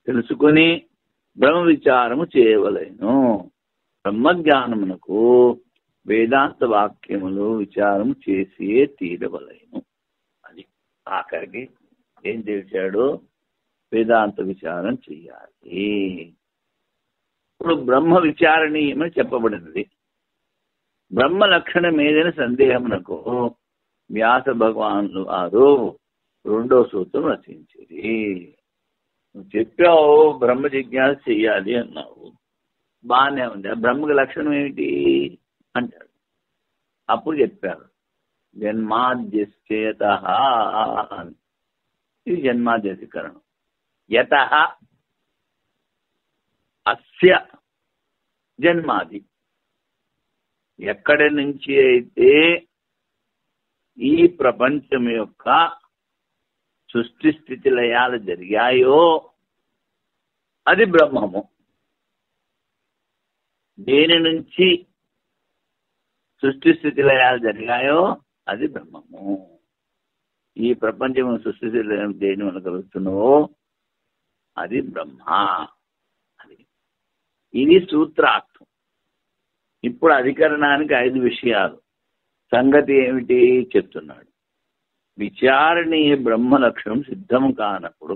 తెలుసుకుని బ్రహ్మ విచారము చేయవలెను. బ్రహ్మజ్ఞానమునకు వేదాంత వాక్యములు విచారము చేసే తీరవలెను. అది ఆఖరికి ఏం తెలిసాడు? వేదాంత విచారం చెయ్యాలి. ఇప్పుడు బ్రహ్మ విచారణీయమని చెప్పబడినది. బ్రహ్మ లక్షణం ఏదైనా సందేహమునకు వ్యాస భగవానులు వారు 2వ సూత్రం రచించేది. నువ్వు చెప్పావు బ్రహ్మ జిజ్ఞాస చెయ్యాలి అన్నావు, బాగానే ఉంది. ఆ బ్రహ్మకి లక్షణం ఏమిటి అంటాడు. అప్పుడు చెప్పారు జన్మాద్యశ్చేత అని. ఇది జన్మాద్యధికరణం. యత అస్య జన్మాది, ఎక్కడి నుంచి అయితే ఈ ప్రపంచం యొక్క సృష్టి స్థితి లయాలు జరిగాయో అది బ్రహ్మము. దేని నుంచి సృష్టి స్థితి లయాలు జరిగాయో అది బ్రహ్మము. ఈ ప్రపంచం సృష్టి స్థితి లయం దేని వల్ల కలుగుతున్నావో అది బ్రహ్మ. అది ఇది సూత్రార్థం. ఇప్పుడు అధికరణానికి 5 విషయాలు. సంగతి ఏమిటి చెప్తున్నాడు. విచారణీయ బ్రహ్మ లక్షణం సిద్ధము కానప్పుడు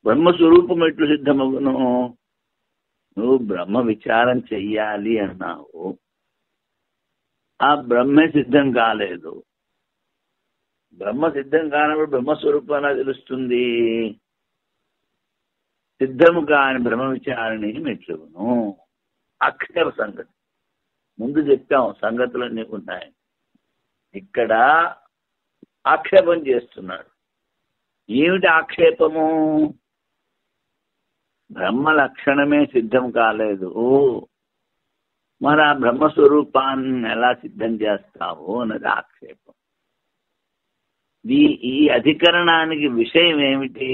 బ్రహ్మస్వరూపం ఎట్లు సిద్ధమగును? నువ్వు బ్రహ్మ విచారం చెయ్యాలి అన్నావు, ఆ బ్రహ్మే సిద్ధం కాలేదు. బ్రహ్మ సిద్ధం కానప్పుడు బ్రహ్మస్వరూపం ఎలా తెలుస్తుంది? సిద్ధము కాని బ్రహ్మ విచారణీయం ఎట్లును? అక్షర సంగతి ముందు చెప్పాం, సంగతులన్నీ ఉన్నాయి. ఇక్కడ ఆక్షేపం చేస్తున్నాడు. ఏమిటి ఆక్షేపము? బ్రహ్మ లక్షణమే సిద్ధం కాలేదు, మరి ఆ బ్రహ్మస్వరూపాన్ని ఎలా సిద్ధం చేస్తావు అన్నది ఆక్షేపం. ఈ అధికరణానికి విషయం ఏమిటి?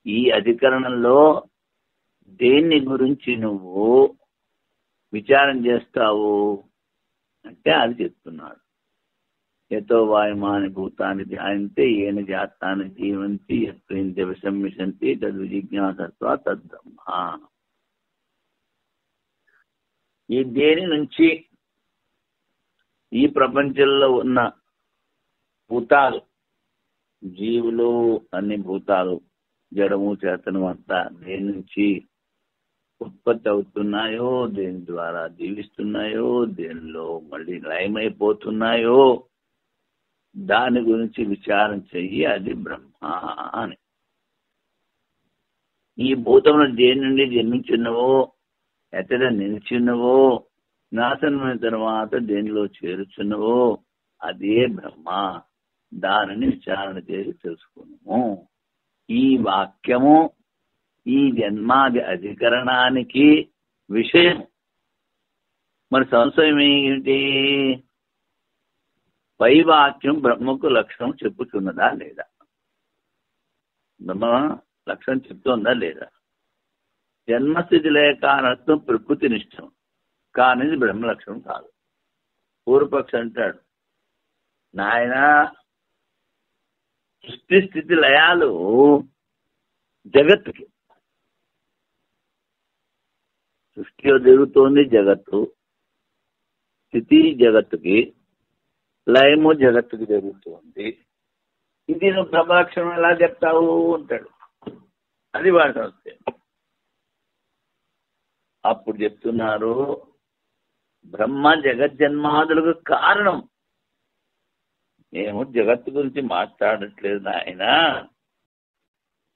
ఈ అధికరణంలో దేన్ని గురించి నువ్వు విచారం చేస్తావు అంటే అది చెప్తున్నాడు. యతో వాయుమాని భూతాన్ని ధ్యాయంతే ఏన జాతాన్ని జీవంతి యత్ప్రేంద్య విసంమిషంతి తద్విజిజ్ఞాసత్వ తద్బ్రహ్మ. ఈ దేని నుంచి ఈ ప్రపంచంలో ఉన్న భూతాలు, జీవులు, అన్ని భూతాలు, జడము చేతనం అంతా దేని నుంచి ఉత్పత్తి అవుతున్నాయో, దేని ద్వారా జీవిస్తున్నాయో, దేనిలో మళ్ళీ లయమైపోతున్నాయో దాని గురించి విచారం చెయ్యి, అది బ్రహ్మ అని. ఈ భూతములు దేని నుండి జన్మించున్నవో, ఎక్కడ నిలిచిన్నవో, నాశనమైన తర్వాత దేనిలో చేరుచున్నవో అదే బ్రహ్మ. దానిని విచారణ చేసి తెలుసుకున్నాము. ఈ వాక్యము ఈ జన్మాది అధికరణానికి విషయం. మరి సంశయం ఏమిటి? పై వాక్యం బ్రహ్మకు లక్షణం చెప్పుతున్నదా లేదా? బ్రహ్మ లక్షణం చెప్తుందా లేదా? జన్మస్థితి లేకానత్వం ప్రకృతి నిష్టం, కానీ ఇది బ్రహ్మ లక్షణం కాదు. పూర్వపక్షి అంటాడు, నాయన సృష్టి స్థితి లయాలు జగత్తుకి, సృష్టిలో జరుగుతోంది జగత్తు, స్థితి జగత్తుకి, లయము జగత్తుకి జరుగుతుంది. ఇది నువ్వు బ్రహ్మలక్షణం ఎలా చెప్తావు అంటాడు. అది వాటి వస్తే అప్పుడు చెప్తున్నారు, బ్రహ్మ జగజ్జన్మాదులకు కారణం. మేము జగత్తు గురించి మాట్లాడట్లేదు నాయన.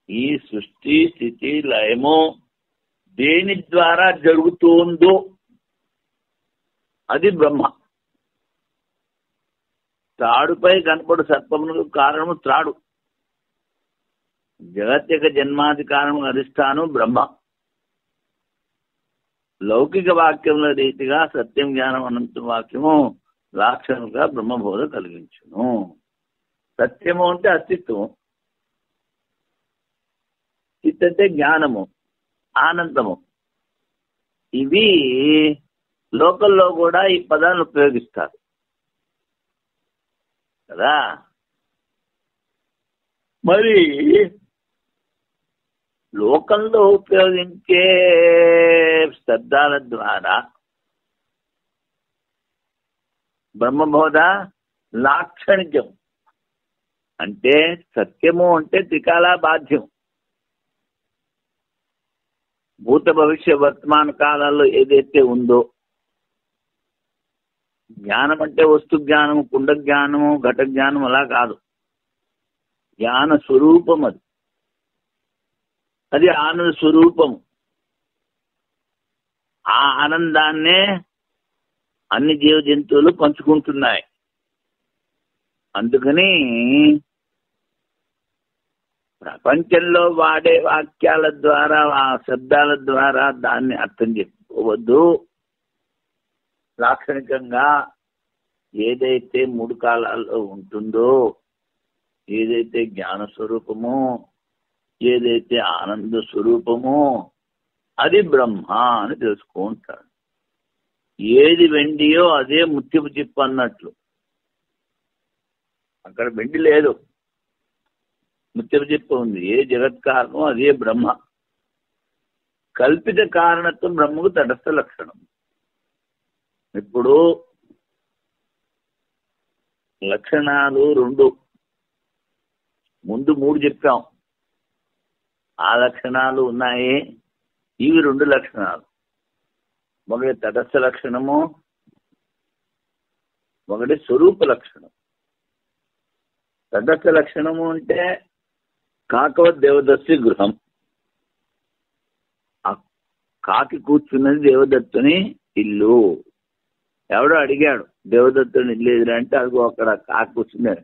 ఈ సృష్టి స్థితి లయము దేని ద్వారా జరుగుతుందో అది బ్రహ్మ. త్రాడుపై కనపడు సర్పమునకు కారణము త్రాడు. జగత్ యొక్క జన్మాది కారణము అధిష్టానం బ్రహ్మ. లౌకిక వాక్యముల రీతిగా సత్యం జ్ఞానం అనంత వాక్యము లాక్షణంగా బ్రహ్మబోధ కలిగించును. సత్యము అంటే అస్తిత్వము, చిత్ అంటే జ్ఞానము, ఆనందము. ఇవి లోకల్లో కూడా ఈ పదాలను ఉపయోగిస్తారు కదా. మరి లోకంలో ఉపయోగించే శబ్దాల ద్వారా బ్రహ్మబోధ లాక్షణికం. అంటే సత్యము అంటే త్రికాల బాధ్యం. భూత భవిష్య వర్తమాన కాలాల్లో ఏదైతే ఉందో, జ్ఞానం అంటే వస్తు జ్ఞానము, కుండ జ్ఞానము, ఘట జ్ఞానం అలా కాదు. జ్ఞాన స్వరూపం అది. అది ఆనంద స్వరూపము. ఆ ఆనందాన్నే అన్ని జీవ జంతువులు పంచుకుంటున్నాయి. అందుకని ప్రపంచంలో వాడే వాక్యాల ద్వారా, ఆ శబ్దాల ద్వారా దాన్ని అర్థం చేసుకోవద్దు. లాక్షణికంగా ఏదైతే మూడు కాలాల్లో ఉంటుందో, ఏదైతే జ్ఞాన స్వరూపమో, ఏదైతే ఆనంద స్వరూపమో అది బ్రహ్మ అని తెలుసుకుంటాడు. ఏది వెండియో అదే ముత్యపు చిప్పు అన్నట్లు. అక్కడ వెండి లేదు, ముత్యపు చిప్పు ఉంది. ఏ జగత్కారణమో అదే బ్రహ్మ. కల్పిత కారణత్వం బ్రహ్మకు తటస్థ లక్షణం. ఇప్పుడు లక్షణాలు రెండు, ముందు మూడు చెప్పాం. ఆ లక్షణాలు ఉన్నాయి. ఇవి రెండు లక్షణాలు. ఒకటి తటస్థ లక్షణము, ఒకటి స్వరూప లక్షణం. తటస్థ లక్షణము అంటే కాకవత్ దేవదత్తి గృహం. ఆ కాకి కూర్చున్నది దేవదత్తుని ఇల్లు. ఎవడో అడిగాడు, దేవదత్తుని ఇల్లు ఎదురు అంటే, అదిగో అక్కడ కాకి కూర్చున్నాడు.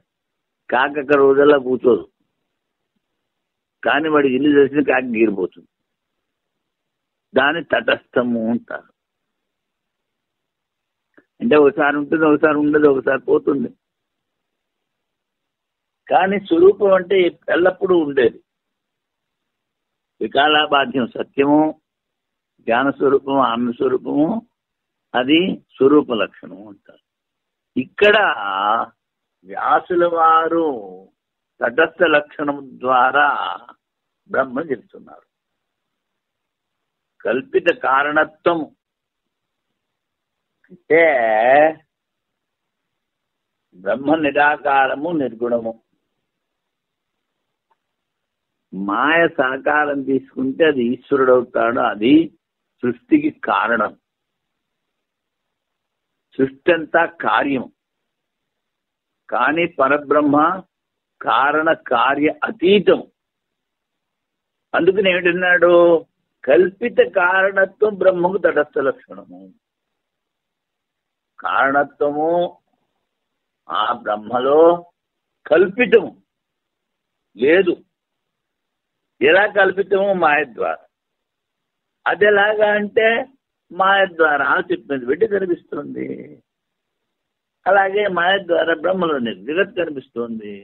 కాకి అక్కడ రోజల్లా కూర్చోదు, కానీ వాడి ఇల్లు తెలిసిన కాకి గీరిపోతుంది. దాన్ని తటస్థము అంటారు. అంటే ఒకసారి ఉంటుంది, ఒకసారి ఉండదు, ఒకసారి పోతుంది. కానీ స్వరూపం అంటే ఎల్లప్పుడూ ఉండేది. వికాలాబాధ్యం సత్యము, జ్ఞాన స్వరూపము, ఆనంద స్వరూపము, అది స్వరూప లక్షణము అంటారు. ఇక్కడ వ్యాసుల వారు తటస్థ లక్షణం ద్వారా బ్రహ్మ చెప్తున్నారు. కల్పిత కారణత్వం అంటే బ్రహ్మ నిరాకారము, నిర్గుణము. మాయ సాకారం తీసుకుంటే అది ఈశ్వరుడు అవుతాడు. అది సృష్టికి కారణం. సృష్టి అంతా కార్యం, కానీ పరబ్రహ్మ కారణ కార్య అతీతం. అందుకని ఏమిటన్నాడు? కల్పిత కారణత్వం బ్రహ్మకు తటస్థ లక్షణము. కారణత్వము ఆ బ్రహ్మలో కల్పితము లేదు. ఎలా కల్పితము? మాయ ద్వారా. అది ఎలాగా అంటే మాయ ద్వారా చెప్పింది పెట్టి కనిపిస్తుంది. అలాగే మాయ ద్వారా బ్రహ్మలో జగత్ కనిపిస్తుంది.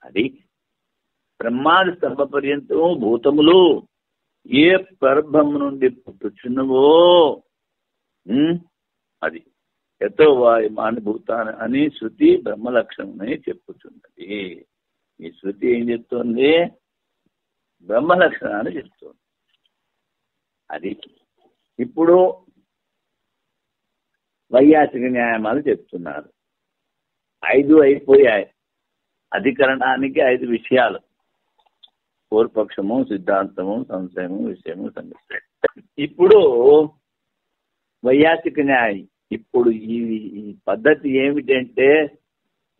అది బ్రహ్మాది స్తంభ పర్యంతము భూతములు ఏ పరబ్రహ్మ నుండి పుట్టుచున్నవో అది ఎతో వాయుమాని భూతాన్ని అని శృతి బ్రహ్మ లక్షణమని చెప్పుచున్నది. ఈ శృతి ఏం చెప్తోంది? బ్రహ్మ లక్షణాన్ని చెప్తోంది. అది ఇప్పుడు వైయాసిక న్యాయమాలు చెప్తున్నారు. 5 అయిపోయాయి. అధికరణానికి 5 విషయాలు: పూర్వపక్షము, సిద్ధాంతము, సంశయము, విషయము, సంగతి. ఇప్పుడు వైయాసిక న్యాయం. ఇప్పుడు ఈ పద్ధతి ఏమిటంటే,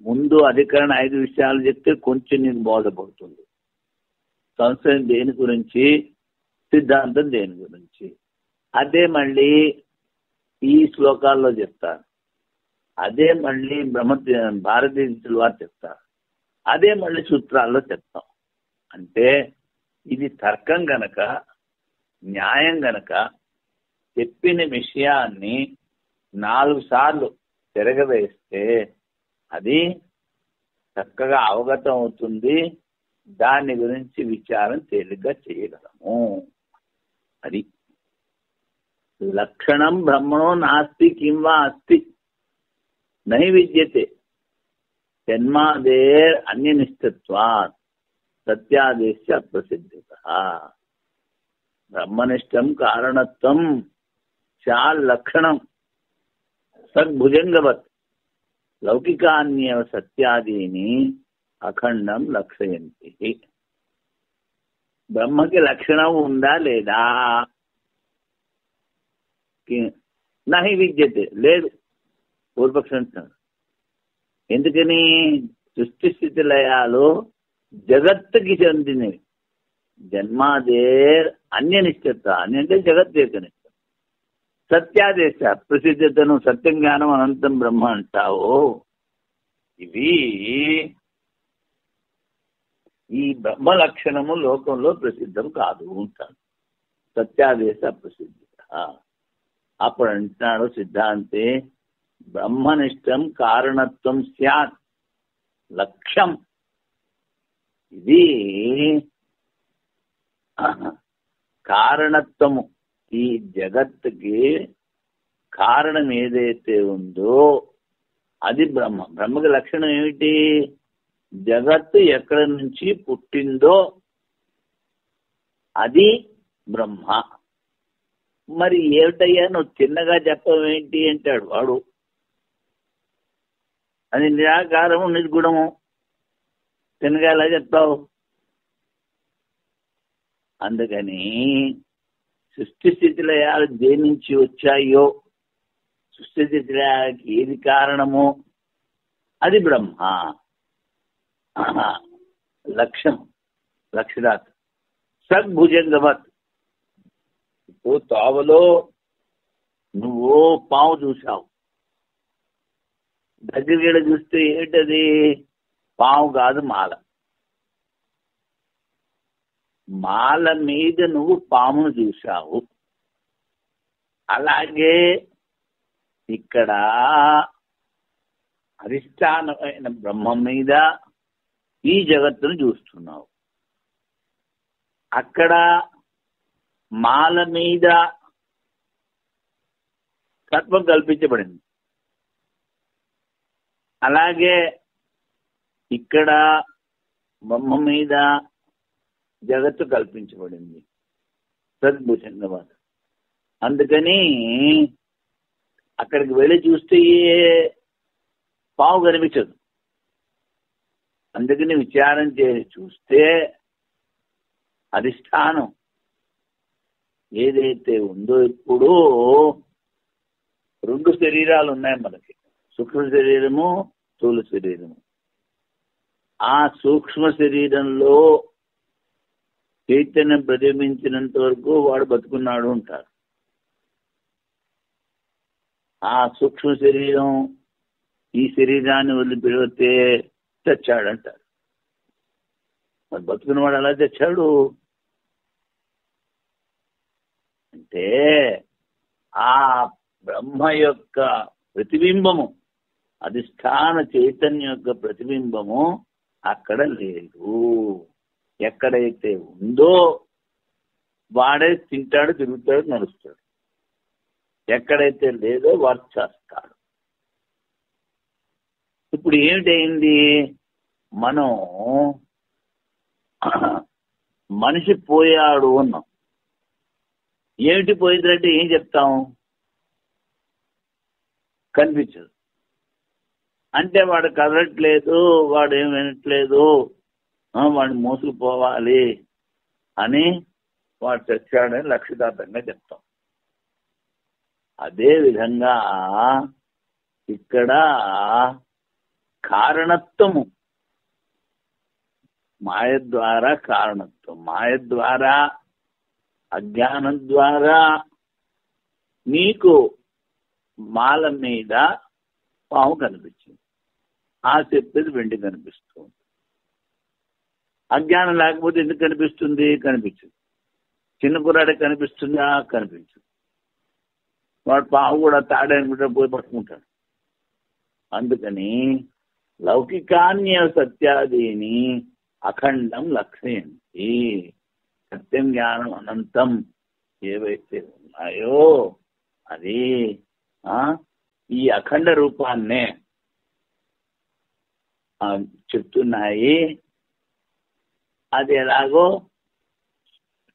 ముందు అధికరణ 5 విషయాలు చెప్తే కొంచెం నీకు బోధపడుతుంది. సంశయం దేని గురించి, సిద్ధాంతం దేని గురించి, అదే మళ్ళీ ఈ శ్లోకాల్లో చెప్తారు. అదే మళ్ళీ భారతీయుల వారు చెప్తారు. అదే మళ్ళీ సూత్రాల్లో చెప్తాం. అంటే ఇది తర్కం గనక, న్యాయం గనక, చెప్పిన విషయాన్ని 4 సార్లు తిరగవేస్తే అది చక్కగా అవగతం అవుతుంది. దాని గురించి విచారం తేలిగ్గా చేయగలము. అది లక్షణం బ్రహ్మణో నాస్తి కింవా అస్తి నహి విద్యతే జన్మాదేర్ అన్యనిష్టత్వాత్. సత్యాదేశ అప్రసిద్ధిత. బ్రహ్మనిష్టం కారణత్వం చాల్లక్షణం సద్భుజంగవత్ లౌకికాన్యేవ సత్యాదీని అఖండం లక్షయంతి. బ్రహ్మకి లక్షణం ఉందా లేదా? నహి విద్యతే, లేదు. పూర్వపక్షం అంటున్నాడు. ఎందుకని? సృష్టి స్థితి లయాలు జగత్తుకి చెందినవి. జన్మాదేర్ అన్యనిష్టత, అన్య అంటే జగత్ యొక్క నిష్ట. సత్యాదేశ ప్రసిద్ధతను, సత్యం జ్ఞానం అనంతం బ్రహ్మ అంటావు. ఇవి ఈ బ్రహ్మ లక్షణము లోకంలో ప్రసిద్ధం కాదు అంటాడు. సత్యాదేశ ప్రసిద్ధత. అప్పుడు అంటున్నాడు సిద్ధాంతే, బ్రహ్మనిష్టం కారణత్వం స్యాత్ లక్ష్యం. ఇది కారణత్వము, ఈ జగత్తుకి కారణం ఏదైతే ఉందో అది బ్రహ్మ. బ్రహ్మకి లక్షణం ఏమిటి? జగత్తు ఎక్కడి నుంచి పుట్టిందో అది బ్రహ్మ. మరి ఏమిటయ్యా నువ్వు చిన్నగా చెప్పవేంటి అంటాడు వాడు. అది నిరాకారము నిర్గుణము, చిన్నగా ఎలా చెప్తావు? అందుకని సృష్టి స్థితిలయాలు దేని నుంచి వచ్చాయో, సృష్టి స్థితిలయాలకి ఏది కారణమో అది బ్రహ్మ. లక్ష్యం, లక్షణాత్ సద్భుజంగవత్. ఇప్పుడు తావలో నువ్వు పాము చూసావు, దగ్గరికి చూస్తే ఏంటది? పాము కాదు, మాల. మాల మీద నువ్వు పామును చూసావు. అలాగే ఇక్కడ అధిష్టానమైన బ్రహ్మం మీద ఈ జగత్తును చూస్తున్నావు. అక్కడ మాల మీద తత్వం కల్పించబడింది. అలాగే ఇక్కడ బ్రహ్మ మీద జగత్తు కల్పించబడింది, సద్భుజంగవాద. అందుకని అక్కడికి వెళ్ళి చూస్తే పావు కనిపించదు. అందుకని విచారం చేసి చూస్తే అధిష్టానం ఏదైతే ఉందో, ఇప్పుడు 2 శరీరాలు ఉన్నాయి మనకి, సూక్ష్మ శరీరము, స్థూల శరీరము. ఆ సూక్ష్మ శరీరంలో చైతన్యం ప్రతిబింబించినంత వరకు వాడు బతుకున్నాడు అంటారు. ఆ సూక్ష్మ శరీరం ఈ శరీరాన్ని వదిలిపెడితే చచ్చాడంటారు. మరి బతుకున్నవాడు ఎలా చచ్చాడు అంటే, ఆ బ్రహ్మ యొక్క ప్రతిబింబము, అధిష్టాన చైతన్యం యొక్క ప్రతిబింబము అక్కడ లేదు. ఎక్కడైతే ఉందో వాడే తింటాడు, తిరుగుతాడు, నడుస్తాడు. ఎక్కడైతే లేదో వాడు చేస్తాడు. ఇప్పుడు ఏమిటైంది? మనం మనిషి పోయాడు అన్నాం. ఏమిటి పోయిందంటే ఏం చెప్తాం? కనిపించదు. అంటే వాడు కదలట్లేదు, వాడు ఏం వినట్లేదు, వాడిని మోసుకుపోవాలి అని వాడు చచ్చాడని లక్ష్యదార్థంగా చెప్తాం. అదే విధంగా ఇక్కడ కారణత్వము, మాయ ద్వారా కారణత్వం, మాయ ద్వారా అజ్ఞానం ద్వారా నీకు మాల మీద పాము కనిపించింది, ఆ చెప్పేది వెండి కనిపిస్తుంది. అజ్ఞానం లేకపోతే ఎందుకు కనిపిస్తుంది? కనిపించదు. చిన్న కుర్రాడికి కనిపిస్తుందా? కనిపించదు. వాడు పాము కూడా తాడని పోయి పట్టుకుంటాడు. అందుకని లౌకికాన్య సత్యాదీని అఖండం లక్ష్యంతి. సత్యం జ్ఞానం అనంతం ఏవైతే ఉన్నాయో అది ఈ అఖండ రూపాన్నే చెప్తున్నాయి. అది ఎలాగో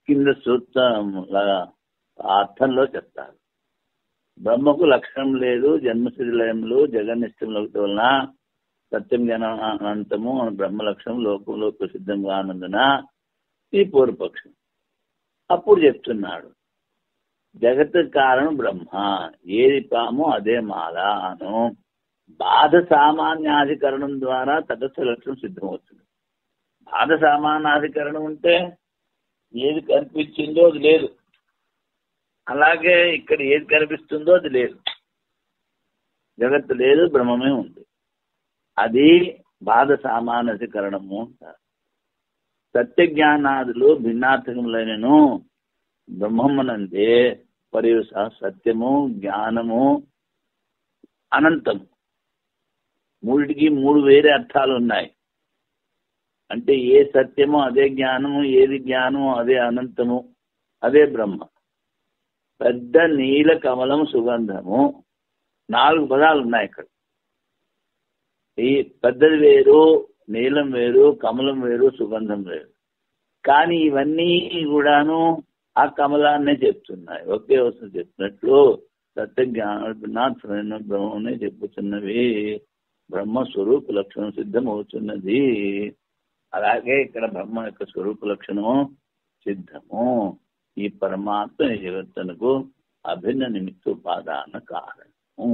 కింద సూత్రంలాగా అర్థంలో చెప్తారు. బ్రహ్మకు లక్షణం లేదు, జన్మస్థితిలయములు జగన్నిష్టంలో వలన సత్యం జ్ఞానం అనంతము బ్రహ్మ లక్షణం లోకంలో ప్రసిద్ధంగా ఆనందన ఈ పూర్వపక్షం. అప్పుడు చెప్తున్నాడు జగత్ కారణం బ్రహ్మ, ఏది పాము అదే మాల అను బాధ సామాన్యాధికరణం ద్వారా తటస్థ లక్షణం సిద్ధమవుతుంది. బాధ సామాన్యాధికరణం ఉంటే ఏది కనిపించిందో అది లేదు, అలాగే ఇక్కడ ఏది కనిపిస్తుందో అది లేదు. జగత్తు లేదు, బ్రహ్మమే ఉంది. అది బాధ సామాన్యాధికరణము అంటారు. సత్యజ్ఞానాదులు భిన్నార్థకములైనను బ్రహ్మమునందే పరియుస సత్యము జ్ఞానము అనంతము. మూడిటికి మూడు వేరే అర్థాలు ఉన్నాయి. అంటే ఏ సత్యమో అదే జ్ఞానము, ఏది జ్ఞానము అదే అనంతము, అదే బ్రహ్మ. పెద్ద నీల కమలం సుగంధము, 4 పదాలు ఉన్నాయి ఇక్కడ. ఈ పెద్దది వేరు, నీలం వేరు, కమలం వేరు, సుగంధం వేరు. కానీ ఇవన్నీ కూడాను ఆ కమలాన్నే చెప్తున్నాయి. ఒకే వస్తువు చెప్తున్నట్లు సత్య జ్ఞాన బ్రహ్మనే చెప్పుతున్నవి. బ్రహ్మస్వరూప లక్షణం సిద్ధమవుతున్నది. అలాగే ఇక్కడ బ్రహ్మ యొక్క స్వరూప లక్షణము సిద్ధము. ఈ పరమాత్మ జగత్తునకు అభిన్న నిమిత్తోపాదాన కారణము.